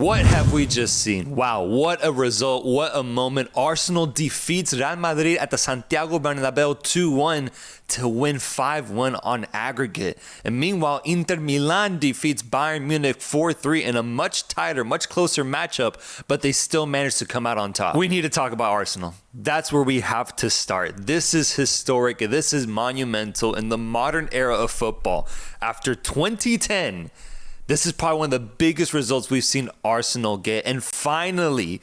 What have we just seen? Wow, what a result, what a moment. Arsenal defeats Real Madrid at the Santiago Bernabeu 2-1 to win 5-1 on aggregate. And meanwhile, Inter Milan defeats Bayern Munich 4-3 in a much tighter, much closer matchup, but they still managed to come out on top. We need to talk about Arsenal. That's where we have to start. This is historic. This is monumental in the modern era of football. After 2010, this is probably one of the biggest results we've seen Arsenal get. And finally,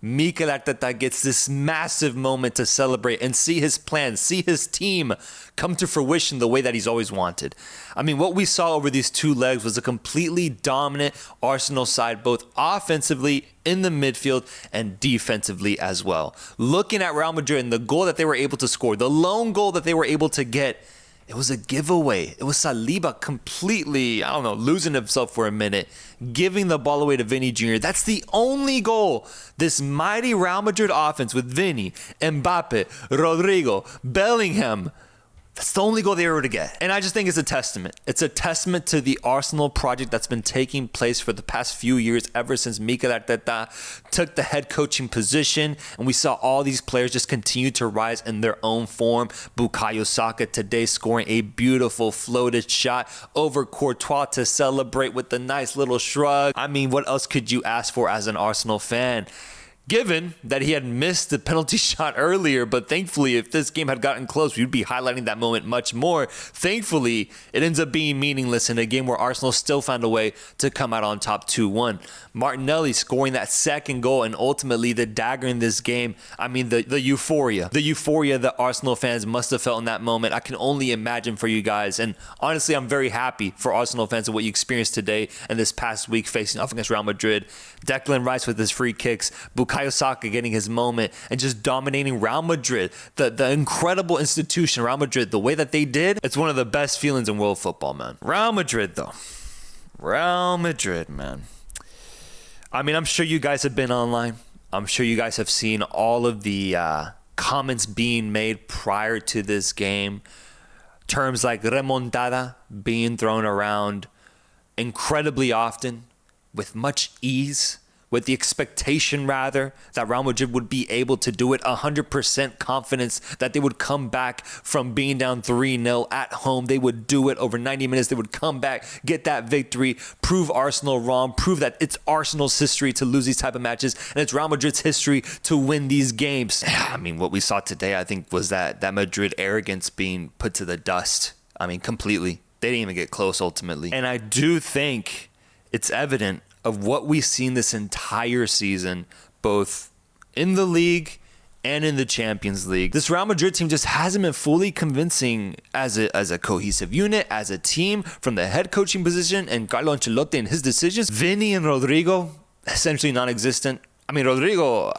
Mikel Arteta gets this massive moment to celebrate and see his plan, see his team come to fruition the way that he's always wanted. I mean, what we saw over these two legs was a completely dominant Arsenal side, both offensively in the midfield and defensively as well. Looking at Real Madrid and the goal that they were able to score, the lone goal that they were able to get, it was a giveaway. It was Saliba completely, losing himself for a minute, giving the ball away to Vinny Jr. That's the only goal this mighty Real Madrid offense with Vinny, Mbappe, Rodrigo, Bellingham, that's the only goal they were able to get. And I just think it's a testament. It's a testament to the Arsenal project that's been taking place for the past few years, ever since Mikel Arteta took the head coaching position. And we saw all these players just continue to rise in their own form. Bukayo Saka today scoring a beautiful floated shot over Courtois to celebrate with a nice little shrug. I mean, what else could you ask for as an Arsenal fan? Given that he had missed the penalty shot earlier, but thankfully, if this game had gotten close, we'd be highlighting that moment much more. Thankfully, it ends up being meaningless in a game where Arsenal still found a way to come out on top 2-1. Martinelli scoring that second goal and ultimately the dagger in this game. I mean, the euphoria that Arsenal fans must have felt in that moment. I can only imagine for you guys. And honestly, I'm very happy for Arsenal fans and what you experienced today and this past week facing off against Real Madrid. Declan Rice with his free kicks, Bukayo Saka getting his moment and just dominating Real Madrid, the incredible institution Real Madrid, the way that they did. It's one of the best feelings in world football, man. Real Madrid, man. I mean, I'm sure you guys have been online. I'm sure you guys have seen all of the comments being made prior to this game. Terms like remontada being thrown around incredibly often with much ease, with the expectation, rather, that Real Madrid would be able to do it, 100% confidence that they would come back from being down 3-0 at home. They would do it over 90 minutes. They would come back, get that victory, prove Arsenal wrong, prove that it's Arsenal's history to lose these type of matches, and it's Real Madrid's history to win these games. I mean, what we saw today, I think, was that Madrid arrogance being put to the dust. I mean, completely. They didn't even get close, ultimately. And I do think it's evident of what we've seen this entire season, both in the league and in the Champions League. This Real Madrid team just hasn't been fully convincing as a cohesive unit, as a team, from the head coaching position and Carlo Ancelotti and his decisions. Vinny and Rodrigo, essentially non-existent. I mean, Rodrigo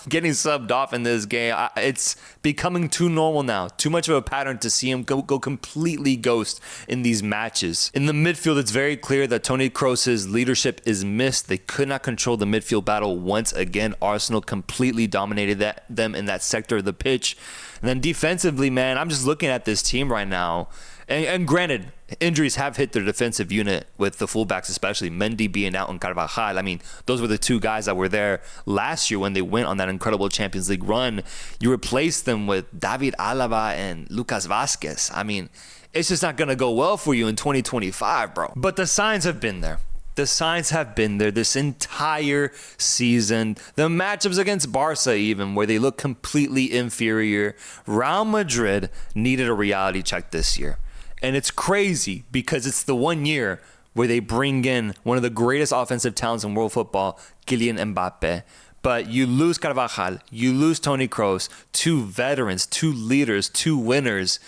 getting subbed off in this game, it's becoming too normal now. Too much of a pattern to see him go completely ghost in these matches. In the midfield, it's very clear that Toni Kroos's leadership is missed. They could not control the midfield battle once again. Arsenal completely dominated them in that sector of the pitch. And then defensively, man, I'm just looking at this team right now. And granted, injuries have hit their defensive unit with the fullbacks, especially Mendy being out and Carvajal. I mean, those were the two guys that were there last year when they went on that incredible Champions League run. You replace them with David Alaba and Lucas Vazquez. I mean, it's just not going to go well for you in 2025, bro. But the signs have been there. The signs have been there this entire season. The matchups against Barca even, where they look completely inferior. Real Madrid needed a reality check this year. And it's crazy because it's the 1 year where they bring in one of the greatest offensive talents in world football, Kylian Mbappe. But you lose Carvajal, you lose Toni Kroos, two veterans, two leaders, two winners,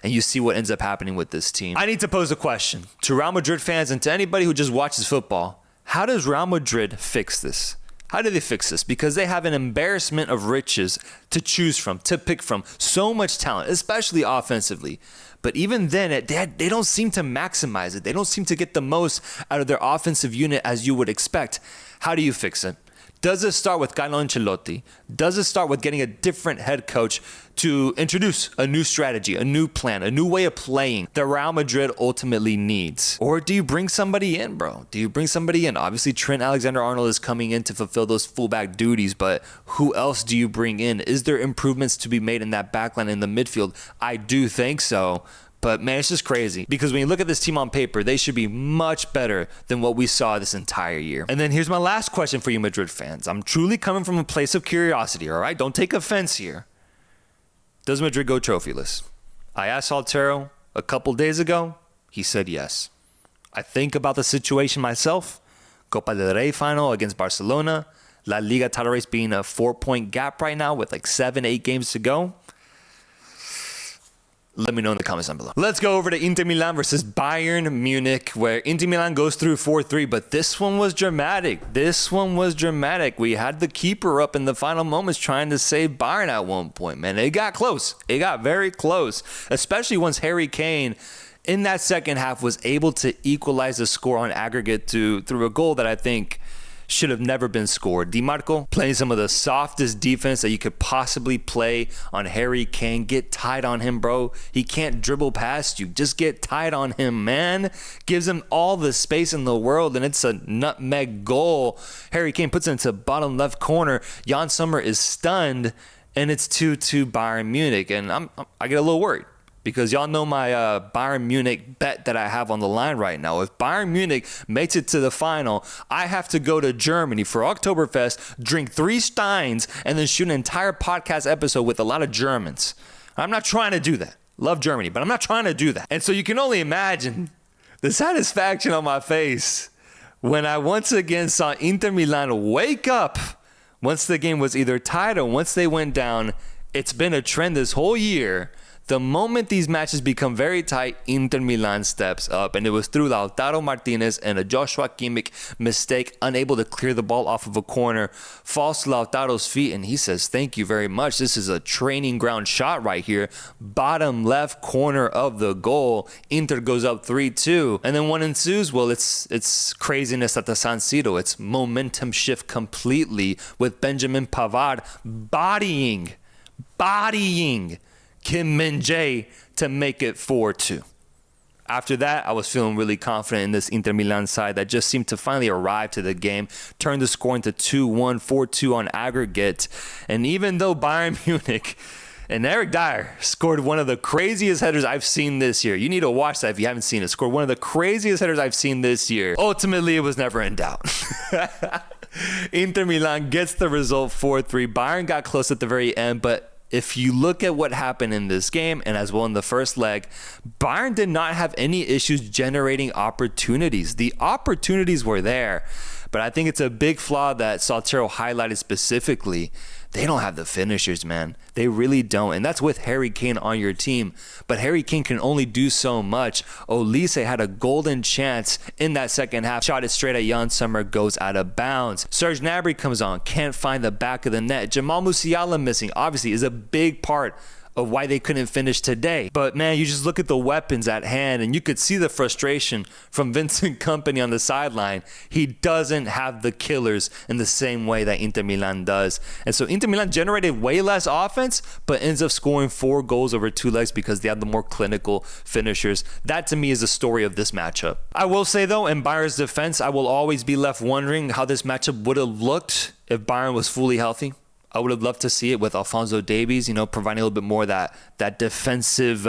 and you see what ends up happening with this team. I need to pose a question to Real Madrid fans and to anybody who just watches football. How does Real Madrid fix this? How do they fix this? Because they have an embarrassment of riches to choose from, to pick from. So much talent, especially offensively. But even then, they don't seem to maximize it. They don't seem to get the most out of their offensive unit as you would expect. How do you fix it? Does it start with Carlo Ancelotti? Does it start with getting a different head coach to introduce a new strategy, a new plan, a new way of playing that Real Madrid ultimately needs? Or do you bring somebody in, bro? Do you bring somebody in? Obviously, Trent Alexander-Arnold is coming in to fulfill those fullback duties, but who else do you bring in? Is there improvements to be made in that backline in the midfield? I do think so. But man, it's just crazy because when you look at this team on paper, they should be much better than what we saw this entire year. And then here's my last question for you Madrid fans. I'm truly coming from a place of curiosity, all right? Don't take offense here. Does Madrid go trophyless? I asked Altero a couple days ago. He said yes. I think about the situation myself. Copa del Rey final against Barcelona. La Liga title race being a 4-point gap right now with like 7-8 games to go. Let me know in the comments down below. Let's go over to Inter Milan versus Bayern Munich, where Inter Milan goes through 4-3, but this one was dramatic. We had the keeper up in the final moments trying to save Bayern at one point, man. It got close. It got very close, especially once Harry Kane in that second half was able to equalize the score on aggregate through a goal that I think should have never been scored. Di Marco playing some of the softest defense that you could possibly play on Harry Kane. Get tight on him, bro. He can't dribble past you. Just get tight on him, man. Gives him all the space in the world, and it's a nutmeg goal. Harry Kane puts it into bottom left corner. Jan Sommer is stunned, and it's 2-2 Bayern Munich. And I get a little worried, because y'all know my Bayern Munich bet that I have on the line right now. If Bayern Munich makes it to the final, I have to go to Germany for Oktoberfest, drink 3 Steins, and then shoot an entire podcast episode with a lot of Germans. I'm not trying to do that. Love Germany, but I'm not trying to do that. And so you can only imagine the satisfaction on my face when I once again saw Inter Milan wake up once the game was either tied or once they went down. It's been a trend this whole year. The moment these matches become very tight, Inter Milan steps up, and it was through Lautaro Martinez and a Joshua Kimmich mistake, unable to clear the ball off of a corner, falls to Lautaro's feet, and he says, "Thank you very much. This is a training ground shot right here." Bottom left corner of the goal. Inter goes up 3-2, and then what ensues? Well, it's craziness at the San Siro. It's momentum shift completely with Benjamin Pavard bodying Kim Min-jae to make it 4-2. After that, I was feeling really confident in this Inter Milan side that just seemed to finally arrive to the game, turn the score into 2-1, 4-2 on aggregate. And even though Bayern Munich and Eric Dyer scored one of the craziest headers I've seen this year. You need to watch that if you haven't seen it. Scored one of the craziest headers I've seen this year. Ultimately, it was never in doubt. Inter Milan gets the result 4-3. Bayern got close at the very end, but if you look at what happened in this game and as well in the first leg, Bayern did not have any issues generating opportunities. The opportunities were there, but I think it's a big flaw that Saltero highlighted specifically. They don't have the finishers, man. They really don't. And that's with Harry Kane on your team. But Harry Kane can only do so much. Olise had a golden chance in that second half. Shot it straight at Jan Sommer, goes out of bounds. Serge Gnabry comes on, can't find the back of the net. Jamal Musiala missing, obviously, is a big part of why they couldn't finish today. But man, you just look at the weapons at hand and you could see the frustration from Vincent Kompany on the sideline. He doesn't have the killers in the same way that Inter Milan does. And so Inter Milan generated way less offense, but ends up scoring 4 goals over 2 legs because they have the more clinical finishers. That to me is the story of this matchup. I will say though, in Bayern's defense, I will always be left wondering how this matchup would have looked if Bayern was fully healthy. I would have loved to see it with Alphonso Davies, providing a little bit more of that defensive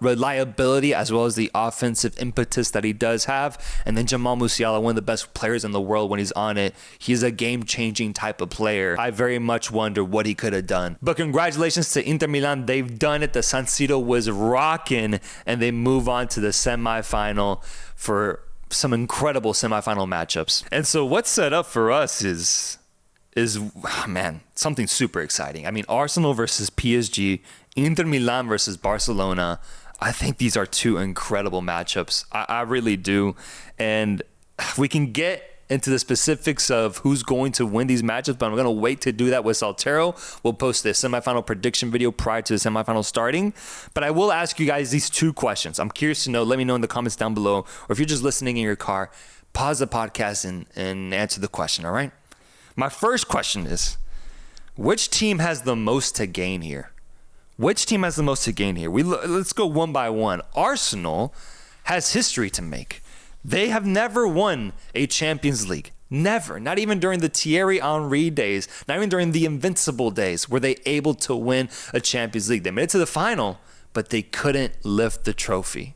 reliability as well as the offensive impetus that he does have. And then Jamal Musiala, one of the best players in the world when he's on it. He's a game-changing type of player. I very much wonder what he could have done. But congratulations to Inter Milan. They've done it. The San Siro was rocking, and they move on to the semifinal for some incredible semifinal matchups. And so what's set up for us is something super exciting. I mean, Arsenal versus PSG, Inter Milan versus Barcelona. I think these are 2 incredible matchups. I really do. And we can get into the specifics of who's going to win these matchups, but I'm going to wait to do that with Saltero. We'll post the semifinal prediction video prior to the semifinal starting. But I will ask you guys these 2 questions. I'm curious to know. Let me know in the comments down below. Or if you're just listening in your car, pause the podcast and answer the question, all right? My first question is, which team has the most to gain here? Which team has the most to gain here? Let's go one by one. Arsenal has history to make. They have never won a Champions League. Never. Not even during the Thierry Henry days. Not even during the Invincible days were they able to win a Champions League. They made it to the final, but they couldn't lift the trophy.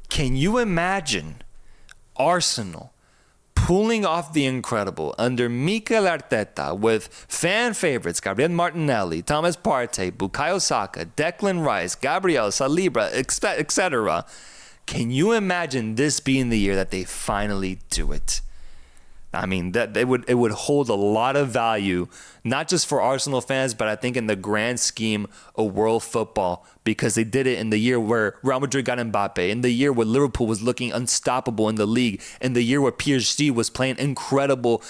Can you imagine Arsenal pulling off the incredible under Mikel Arteta with fan favorites Gabriel Martinelli, Thomas Partey, Bukayo Saka, Declan Rice, Gabriel Saliba, etc.? Can you imagine this being the year that they finally do it? I mean, that it would hold a lot of value, not just for Arsenal fans, but I think in the grand scheme of world football, because they did it in the year where Real Madrid got Mbappe, in the year where Liverpool was looking unstoppable in the league, in the year where PSG was playing incredible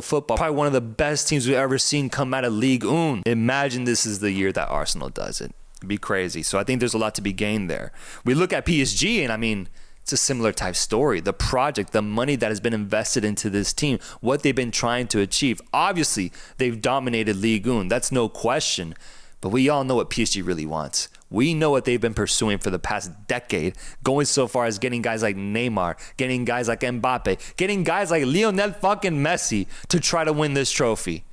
football. Probably one of the best teams we've ever seen come out of Ligue 1. Imagine this is the year that Arsenal does it. It'd be crazy. So I think there's a lot to be gained there. We look at PSG, and I mean, it's a similar type story. The project, the money that has been invested into this team, what they've been trying to achieve. Obviously, they've dominated Ligue 1. That's no question. But we all know what PSG really wants. We know what they've been pursuing for the past decade, going so far as getting guys like Neymar, getting guys like Mbappe, getting guys like Lionel fucking Messi to try to win this trophy.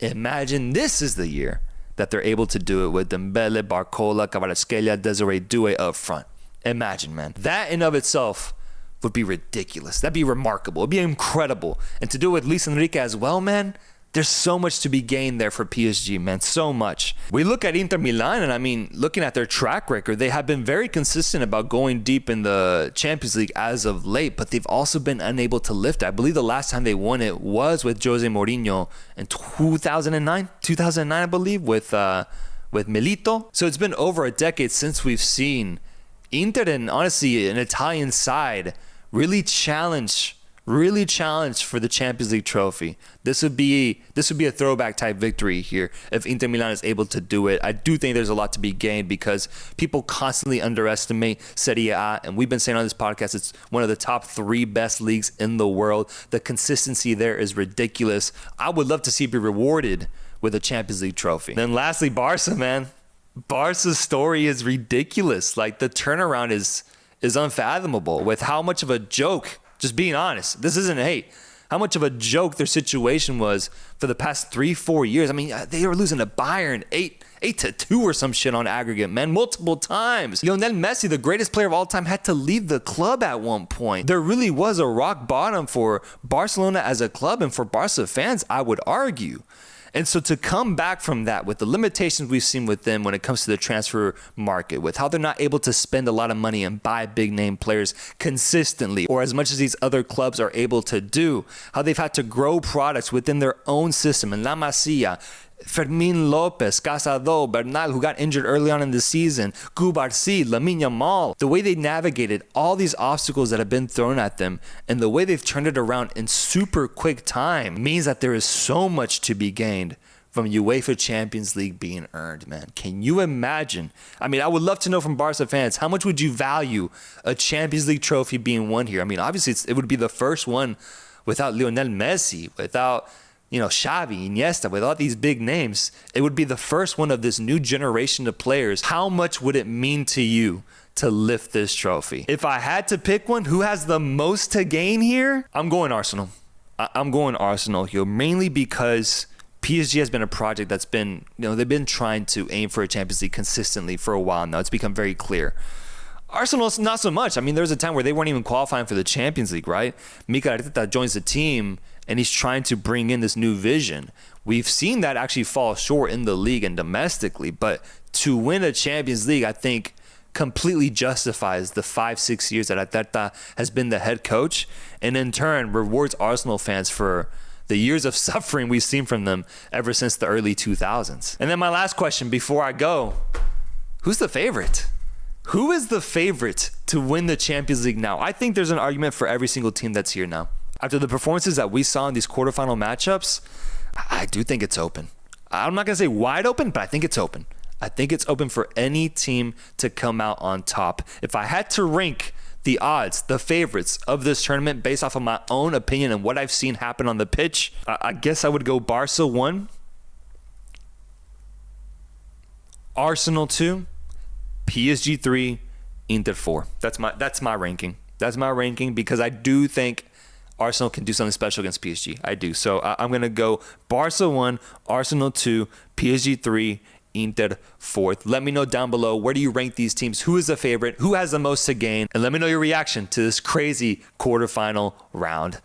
Imagine this is the year that they're able to do it with Dembele, Barcola, Kvaratskhelia, Desiree Doué up front. Imagine, man. That in of itself would be ridiculous. That'd be remarkable. It'd be incredible. And to do it with Luis Enrique as well, man, there's so much to be gained there for PSG, man. So much. We look at Inter Milan, and I mean, looking at their track record, they have been very consistent about going deep in the Champions League as of late, but they've also been unable to lift it. I believe the last time they won it was with Jose Mourinho in 2009, I believe, with Milito. So it's been over a decade since we've seen Inter, and honestly an Italian side, really challenge for the Champions League trophy. This would be a throwback type victory here if Inter Milan is able to do it. I do think there's a lot to be gained because people constantly underestimate Serie A, and we've been saying on this podcast it's one of the top 3 best leagues in the world. The consistency there is ridiculous. I would love to see it be rewarded with a Champions League trophy. Then lastly, Barca, man. Barca's story is ridiculous. Like, the turnaround is unfathomable with how much of a joke, just being honest, this isn't hate, how much of a joke their situation was for the past 3-4 years. I mean, they were losing to Bayern 8-2 or some shit on aggregate, man, multiple times. Lionel Messi, the greatest player of all time, had to leave the club at one point. There really was a rock bottom for Barcelona as a club and for Barca fans, I would argue. And so to come back from that with the limitations we've seen with them when it comes to the transfer market, with how they're not able to spend a lot of money and buy big name players consistently or as much as these other clubs are able to do, how they've had to grow products within their own system, and La Masia, Fermin Lopez, Casado, Bernal, who got injured early on in the season, Cubarsí, Lamine Yamal, the way they navigated all these obstacles that have been thrown at them and the way they've turned it around in super quick time means that there is so much to be gained from UEFA Champions League being earned, man. Can you imagine? I mean, I would love to know from Barca fans, how much would you value a Champions League trophy being won here? I mean, obviously it would be the first one without Lionel Messi, without Xavi, Iniesta, with all these big names. It would be the first one of this new generation of players. How much would it mean to you to lift this trophy? If I had to pick one, who has the most to gain here? I'm going Arsenal. I'm going Arsenal here, mainly because PSG has been a project that's been, they've been trying to aim for a Champions League consistently for a while now. It's become very clear. Arsenal's not so much. I mean, there was a time where they weren't even qualifying for the Champions League, right? Mikel Arteta joins the team, and he's trying to bring in this new vision. We've seen that actually fall short in the league and domestically, but to win a Champions League, I think, completely justifies the 5-6 years that Arteta has been the head coach, and in turn rewards Arsenal fans for the years of suffering we've seen from them ever since the early 2000s. And then my last question before I go, who's the favorite? Who is the favorite to win the Champions League now? I think there's an argument for every single team that's here now. After the performances that we saw in these quarterfinal matchups, I do think it's open. I'm not going to say wide open, but I think it's open. I think it's open for any team to come out on top. If I had to rank the odds, the favorites of this tournament based off of my own opinion and what I've seen happen on the pitch, I guess I would go Barca 1, Arsenal 2, PSG 3, Inter 4. That's my ranking. That's my ranking because I do think Arsenal can do something special against PSG. I do. So I'm going to go Barca 1, Arsenal 2, PSG 3, Inter 4th. Let me know down below, where do you rank these teams? Who is the favorite? Who has the most to gain? And let me know your reaction to this crazy quarterfinal round.